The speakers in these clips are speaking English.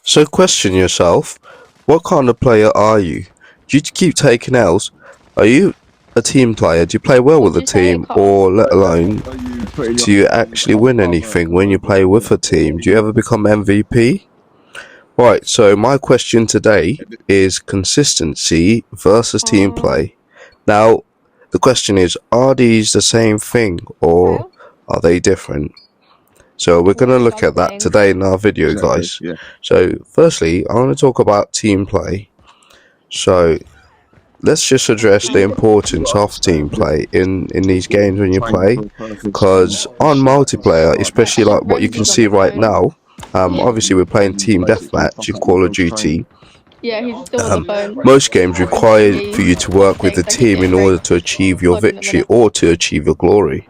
So question yourself, what kind of player are you? Do you keep taking L's? Are you a team player? Do you play well with a team, or let alone do you actually win anything when you play with a team? Do you ever become MVP? Right, so my question today is consistency versus team play. Now, the question is, are these the same thing or are they different? So we're going to look at that today in our video, guys. So firstly, I want to talk about team play. So let's just address the importance of team play in these games when you play, because on multiplayer, especially like what you can see right now, obviously we're playing team deathmatch in Call of Duty. Yeah, he's still on the phone. Most games require for you to work with a team in order to achieve your victory or to achieve your glory.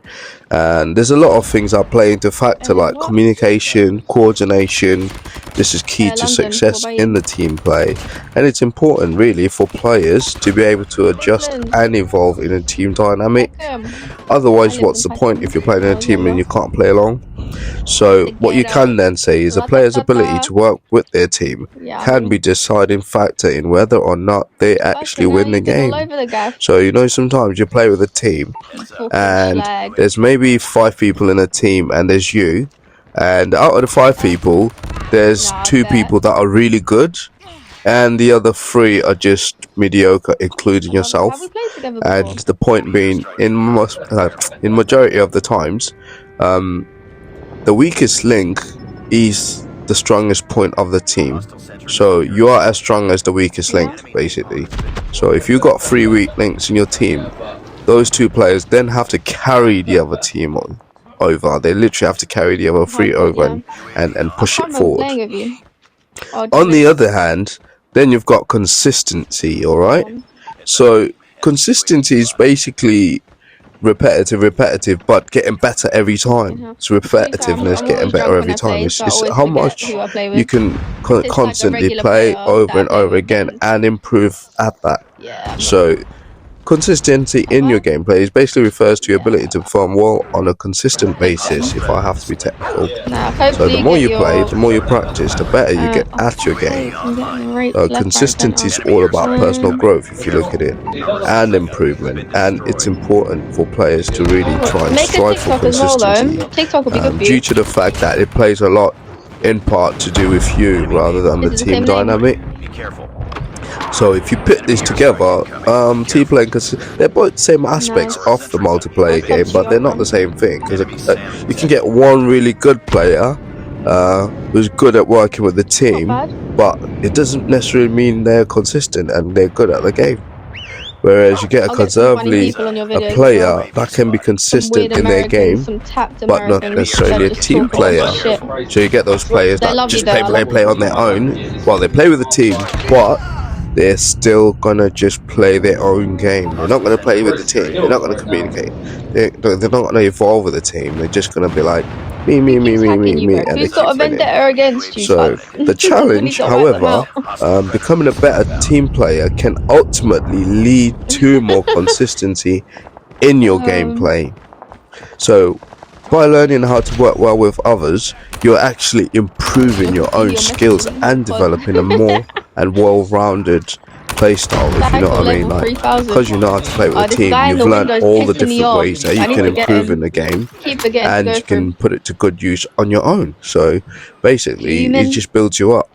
And there's a lot of things that play into factor, like communication, coordination. This is key to success in the team play, and it's important really for players to be able to adjust and evolve in a team dynamic. Otherwise, what's the point if you're playing in a team and you can't play along? So what you can then say is a player's ability to work with their team can be deciding factor in whether or not they actually win the game. So you know, sometimes you play with a team and there's maybe 5 people in a team and there's you, and out of the 5 people there's 2 people that are really good and the other 3 are just mediocre, including yourself. And the point being, in majority of the times, the weakest link is the strongest point of the team. So you are as strong as the weakest link, basically. So if you got 3 weak links in your team, those 2 players then have to carry the other team over. They literally have to carry the other 3 over and push it forward. On the other hand, then you've got consistency, alright? So consistency is basically repetitive, but getting better every time. It's repetitiveness, getting better every time. It's how much you can constantly play over and over again and improve at that. So consistency in your gameplay is basically refers to your ability to perform well on a consistent basis, if I have to be technical. So the more you play, the more you practice, the better you get at your game. Consistency is all about personal growth, if you look at it, and improvement, and it's important for players to really try and strive for consistency, due to the fact that it plays a lot in part to do with you rather than the team dynamic. So if you put these together, team play and they're both same aspects of the multiplayer game, but they're not the same thing. Because you can get one really good player who's good at working with the team, but it doesn't necessarily mean they're consistent and they're good at the game. Whereas you get a player that can be consistent in their game, but not necessarily a team player. So you get those players that just play on their own. Well, they play with a team, but they're still gonna just play their own game. They're not gonna play with the team. They're not gonna communicate. They're not gonna evolve with the team. They're just gonna be like me, and who's got a vendetta against you? So the challenge, however, becoming a better team player can ultimately lead to more consistency in your gameplay. So by learning how to work well with others, you're actually improving your own skills and developing a more and well-rounded playstyle, if you know what I mean. Like, because you know how to play with a team, you've learned all the different ways that you can improve in the game, and you can put it to good use on your own. So basically, it just builds you up.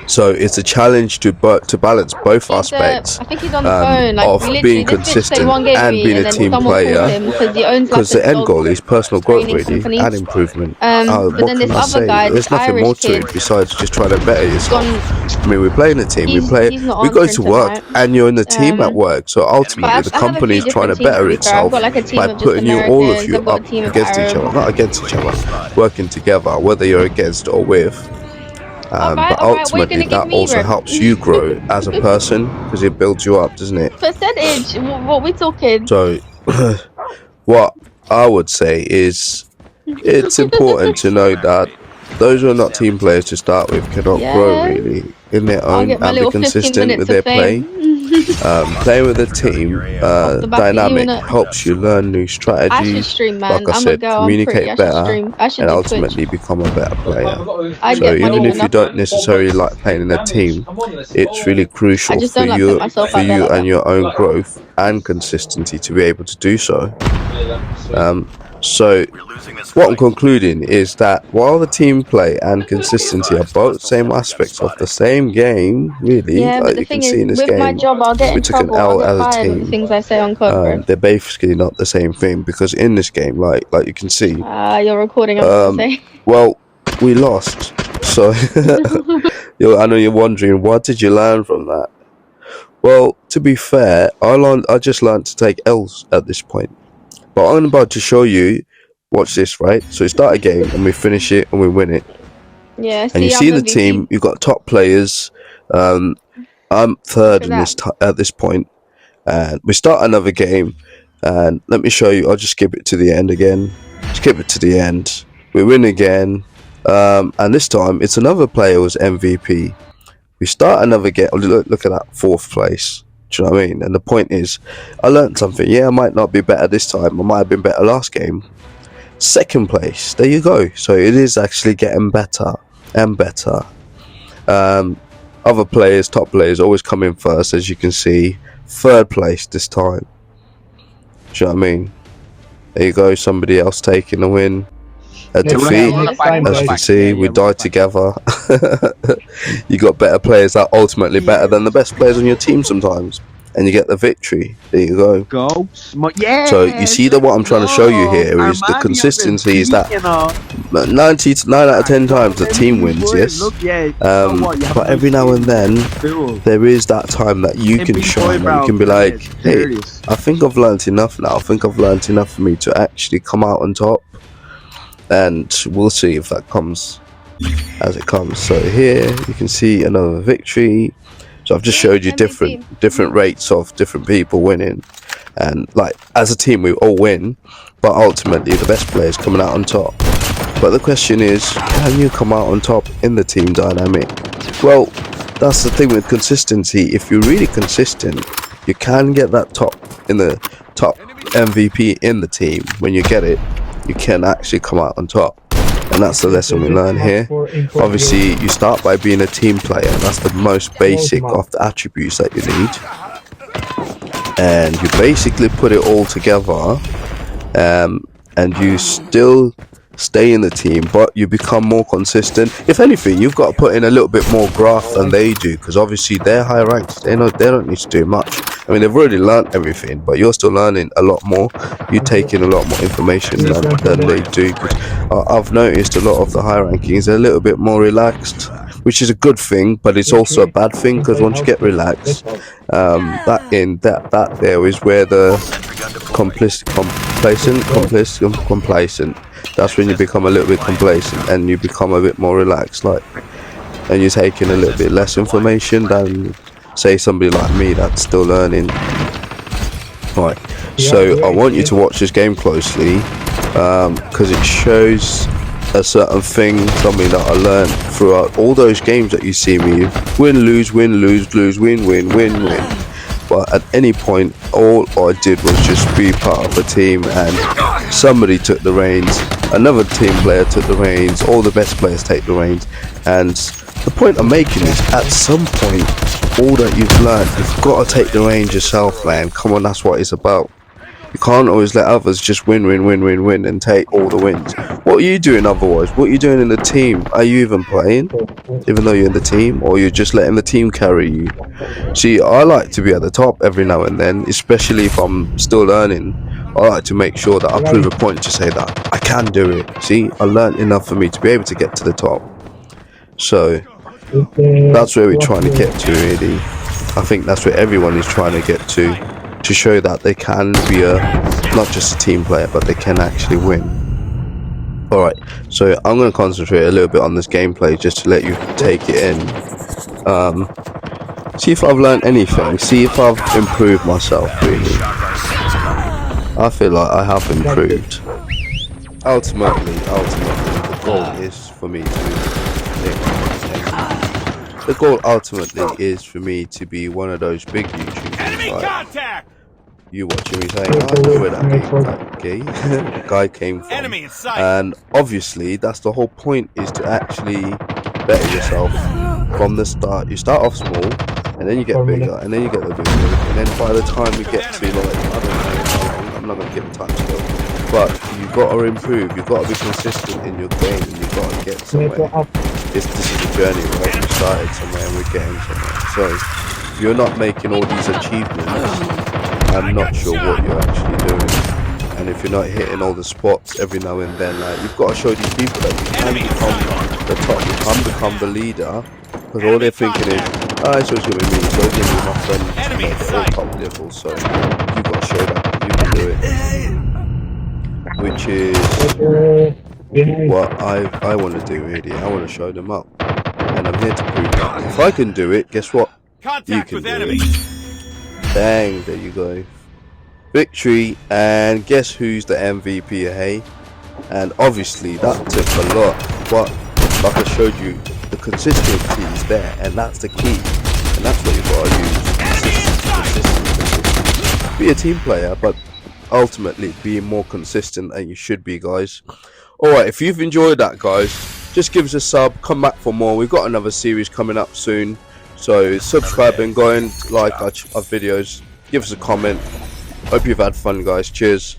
So it's a challenge to balance both aspects of being consistent and being a team player, because the end goal is personal growth really and improvement. What can I say? There's nothing more to it besides just trying to better yourself. I mean, we play in a team, we go to work and you're in the team at work, so ultimately the company is trying to better itself by putting all of you up against each other, not against each other, working together, whether you're against or with. But ultimately that also helps you grow as a person, because it builds you up, doesn't it? Percentage, what we talking? So what I would say is it's important to know that those who are not team players to start with cannot grow really in their own and be consistent with their play. Playing with a team dynamic helps you learn new I strategies. should stream, man. Like I I'm a said, girl. I'm pretty. I communicate should better stream. I should and do Twitch. ultimately become a better player. I So get money even if you enough. don't necessarily like playing in a team, it's really I crucial just for don't like put you myself out there like and that. your own growth and consistency to be able to do so. So what I'm concluding is that while the team play and consistency are both same aspects of the same game, really, Yeah, but like the you can thing see is, in this with my game, job, I'll get we in took an trouble. I'll L get as a fired with the team. things I say on Cod, bro. They're basically not the same thing because in this game, like you can see, You're recording. I'm gonna say. well, we lost. So I know you're wondering, what did you learn from that? Well, to be fair, I just learned to take L's at this point. But I'm about to show you. Watch this, right? So we start a game and we finish it and we win it. Yeah. And you See, see I'm the MVP. team. You've got top players. I'm third in this at this point. And we start another game. And let me show you. I'll just skip it to the end again. Skip it to the end. We win again. And this time it's another player was MVP. We start another game. Look at that, 4th place. Do you know what I mean? And the point is, I learned something. Yeah, I might not be better this time. I might have been better last game. 2nd place. There you go. So it is actually getting better and better. Other players, top players, always come in first, as you can see. 3rd place this time. Do you know what I mean? There you go. Somebody else taking the win. A defeat, as you can see, we died together. You got better players that are ultimately better than the best players on your team sometimes, and you get the victory. There you go. So you see that what I'm trying to show you here is the consistency is that 9 out of 10 times the team wins, yes. But every now and then there is that time that you can shine and you can be like, hey, I think I've learned enough now. I think I've learned enough for me to actually come out on top. And we'll see if that comes as it comes. So here you can see another victory. So I've just showed you different rates of different people winning, and like as a team we all win, but ultimately the best players coming out on top. But the question is, can you come out on top in the team dynamic? Well, that's the thing with consistency. If you're really consistent, you can get that top MVP in the team. When you get it, you can actually come out on top. And that's the lesson we learn here. Obviously, you start by being a team player. That's the most basic of the attributes that you need. And you basically put it all together, and you still stay in the team, but you become more consistent. If anything, you've got to put in a little bit more graft than they do, because obviously they're high ranked. They don't need to do much. I mean, they've already learned everything, but you're still learning a lot more. You take in a lot more information than they do. I've noticed a lot of the high rankings are a little bit more relaxed, which is a good thing, but it's also a bad thing, because once you get relaxed, that there is where the complacent. That's when you become a little bit complacent and you become a bit more relaxed, and you're taking a little bit less information than, say, somebody like me that's still learning. Right, so I want you to watch this game closely, because it shows a certain thing, something that I learned throughout all those games that you see me win, lose, win, lose, lose, win, win, win, win. But at any point, all I did was just be part of a team, and somebody took the reins, another team player took the reins, all the best players take the reins. And the point I'm making is, at some point, all that you've learned, you've got to take the reins yourself, man. Come on, that's what it's about. You can't always let others just win and take all the wins. What are you doing otherwise? What are you doing in the team? Are you even playing, even though you're in the team, or you're just letting the team carry you? See, I like to be at the top every now and then, especially if I'm still learning. I like to make sure that I prove a point to say that I can do it. See, I learned enough for me to be able to get to the top. So that's where we're trying to get to, really. I think that's where everyone is trying to get to show that they can be not just a team player, but they can actually win. Alright, so I'm going to concentrate a little bit on this gameplay just to let you take it in. See if I've learned anything, see if I've improved myself, really. I feel like I have improved. Ultimately, the goal is for me to the goal ultimately is for me to be one of those big YouTubers. Like, you watching me saying, I know where that guy came from. And obviously, that's the whole point, is to actually better yourself from the start. You start off small, and then you get bigger, and then you get the bigger, and then by the time you get to, like, I don't know how long, I'm not going to give a time scale, but you've got to improve, you've got to be consistent in your game, and you've got to get somewhere. This is a journey, right? We started somewhere and we're getting somewhere. So, if you're not making all these achievements, I'm not sure what you're actually doing. And if you're not hitting all the spots every now and then, like, you've got to show these people that you can become the top, you can become the leader, because all they're thinking is, oh, it's always going to be me, so it's going to be my friend, they're all top level, so you've got to show that you can do it, which is what I want to do, really. I want to show them up, and I'm here to prove that. If I can do it, guess what? You can do it. Dang, there you go. Victory, and guess who's the MVP, hey? And obviously that took a lot, but like I showed you, the consistency is there, and that's the key, and that's what you gotta use. Consistency. Be a team player, but ultimately be more consistent, and you should be, guys. Alright, if you've enjoyed that, guys, just give us a sub, come back for more. We've got another series coming up soon. So subscribe and go and like our videos, give us a comment. Hope you've had fun, guys. Cheers.